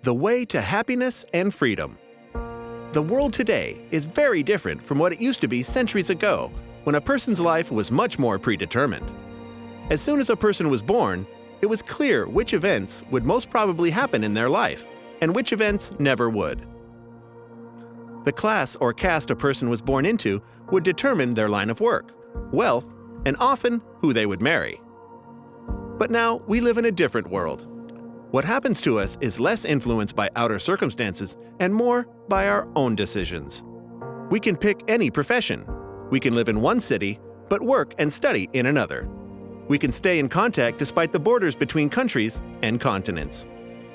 The way to happiness and freedom. The world today is very different from what it used to be centuries ago, when a person's life was much more predetermined. As soon as a person was born, it was clear which events would most probably happen in their life, and which events never would. The class or caste a person was born into would determine their line of work, wealth, and often who they would marry. But now we live in a different world. What happens to us is less influenced by outer circumstances and more by our own decisions. We can pick any profession. We can live in one city, but work and study in another. We can stay in contact despite the borders between countries and continents.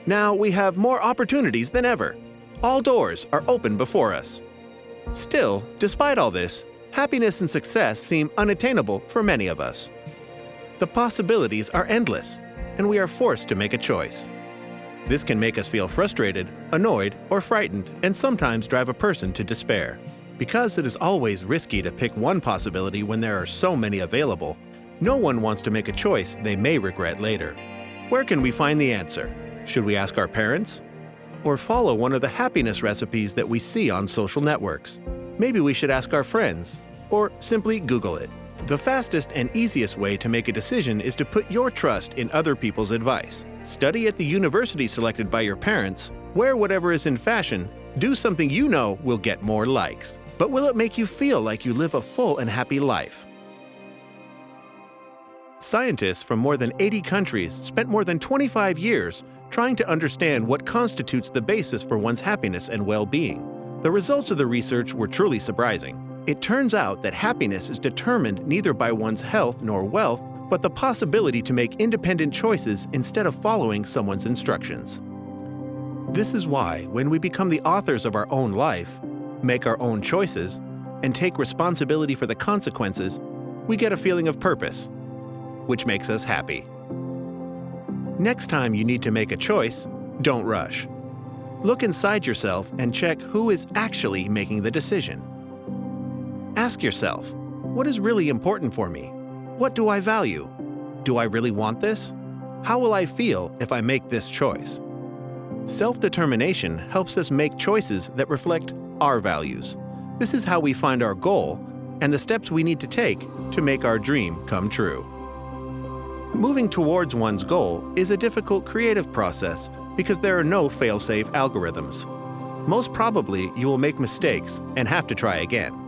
Now we have more opportunities than ever. All doors are open before us. Still, despite all this, happiness and success seem unattainable for many of us. The possibilities are endless, and we are forced to make a choice. This can make us feel frustrated, annoyed, or frightened, and sometimes drive a person to despair. Because it is always risky to pick one possibility when there are so many available, no one wants to make a choice they may regret later. Where can we find the answer? Should we ask our parents? Or follow one of the happiness recipes that we see on social networks? Maybe we should ask our friends, or simply Google it. The fastest and easiest way to make a decision is to put your trust in other people's advice. Study at the university selected by your parents, wear whatever is in fashion, do something you know will get more likes. But will it make you feel like you live a full and happy life? Scientists from more than 80 countries spent more than 25 years trying to understand what constitutes the basis for one's happiness and well-being. The results of the research were truly surprising. It turns out that happiness is determined neither by one's health nor wealth, but the possibility to make independent choices instead of following someone's instructions. This is why, when we become the authors of our own life, make our own choices, and take responsibility for the consequences, we get a feeling of purpose, which makes us happy. Next time you need to make a choice, don't rush. Look inside yourself and check who is actually making the decision. Ask yourself, what is really important for me? What do I value? Do I really want this? How will I feel if I make this choice? Self-determination helps us make choices that reflect our values. This is how we find our goal and the steps we need to take to make our dream come true. Moving towards one's goal is a difficult creative process because there are no fail-safe algorithms. Most probably, you will make mistakes and have to try again.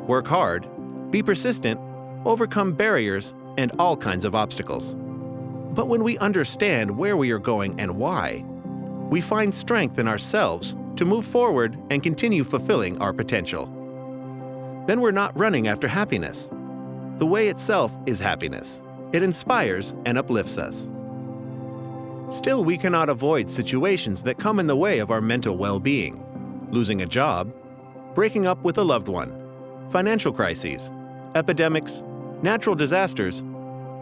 Work hard, be persistent, overcome barriers, and all kinds of obstacles. But when we understand where we are going and why, we find strength in ourselves to move forward and continue fulfilling our potential. Then we're not running after happiness. The way itself is happiness. It inspires and uplifts us. Still, we cannot avoid situations that come in the way of our mental well-being. Losing a job, breaking up with a loved one, financial crises, epidemics, natural disasters,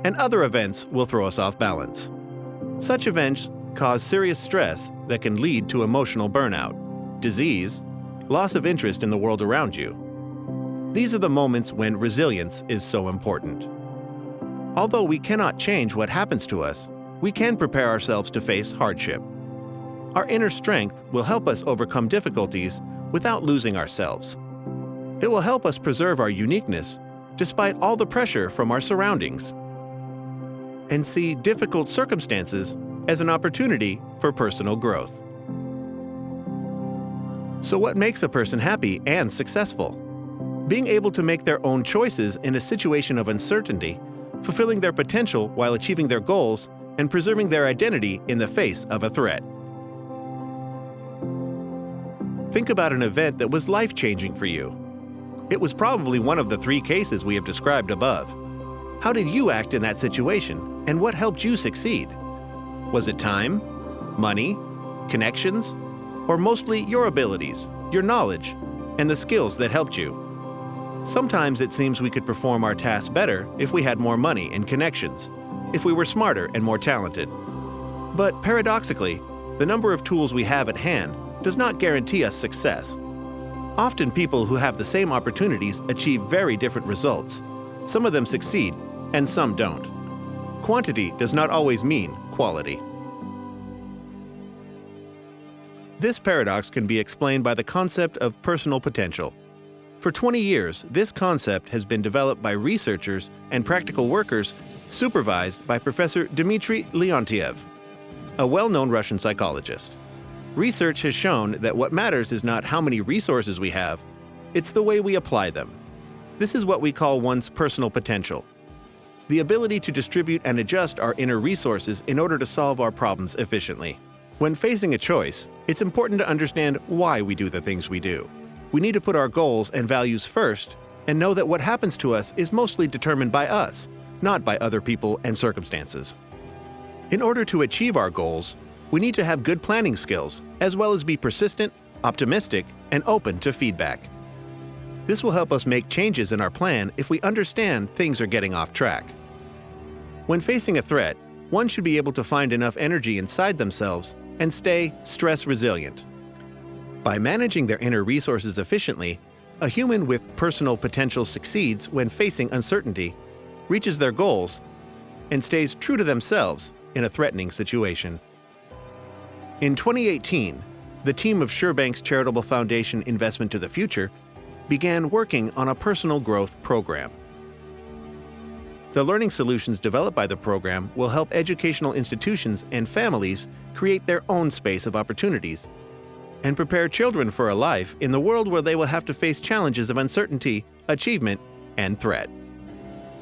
and other events will throw us off balance. Such events cause serious stress that can lead to emotional burnout, disease, loss of interest in the world around you. These are the moments when resilience is so important. Although we cannot change what happens to us, we can prepare ourselves to face hardship. Our inner strength will help us overcome difficulties without losing ourselves. It will help us preserve our uniqueness despite all the pressure from our surroundings, and see difficult circumstances as an opportunity for personal growth. So what makes a person happy and successful? Being able to make their own choices in a situation of uncertainty, fulfilling their potential while achieving their goals, and preserving their identity in the face of a threat. Think about an event that was life-changing for you. It was probably one of the 3 cases we have described above. How did you act in that situation, and what helped you succeed? Was it time, money, connections, or mostly your abilities, your knowledge, and the skills that helped you? Sometimes it seems we could perform our tasks better if we had more money and connections, if we were smarter and more talented. But paradoxically, the number of tools we have at hand does not guarantee us success. Often people who have the same opportunities achieve very different results. Some of them succeed, and some don't. Quantity does not always mean quality. This paradox can be explained by the concept of personal potential. For 20 years, this concept has been developed by researchers and practical workers supervised by Professor Dmitry Leontiev, a well-known Russian psychologist. Research has shown that what matters is not how many resources we have, it's the way we apply them. This is what we call one's personal potential. The ability to distribute and adjust our inner resources in order to solve our problems efficiently. When facing a choice, it's important to understand why we do the things we do. We need to put our goals and values first and know that what happens to us is mostly determined by us, not by other people and circumstances. In order to achieve our goals, we need to have good planning skills, as well as be persistent, optimistic, and open to feedback. This will help us make changes in our plan if we understand things are getting off track. When facing a threat, one should be able to find enough energy inside themselves and stay stress resilient. By managing their inner resources efficiently, a human with personal potential succeeds when facing uncertainty, reaches their goals, and stays true to themselves in a threatening situation. In 2018, the team of SureBank's Charitable Foundation Investment to the Future began working on a personal growth program. The learning solutions developed by the program will help educational institutions and families create their own space of opportunities and prepare children for a life in the world where they will have to face challenges of uncertainty, achievement, and threat.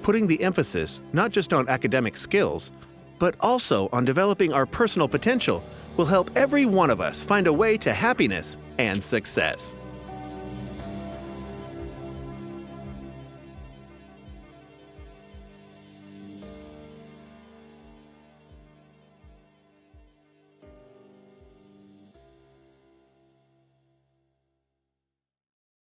Putting the emphasis not just on academic skills, but also on developing our personal potential will help every one of us find a way to happiness and success.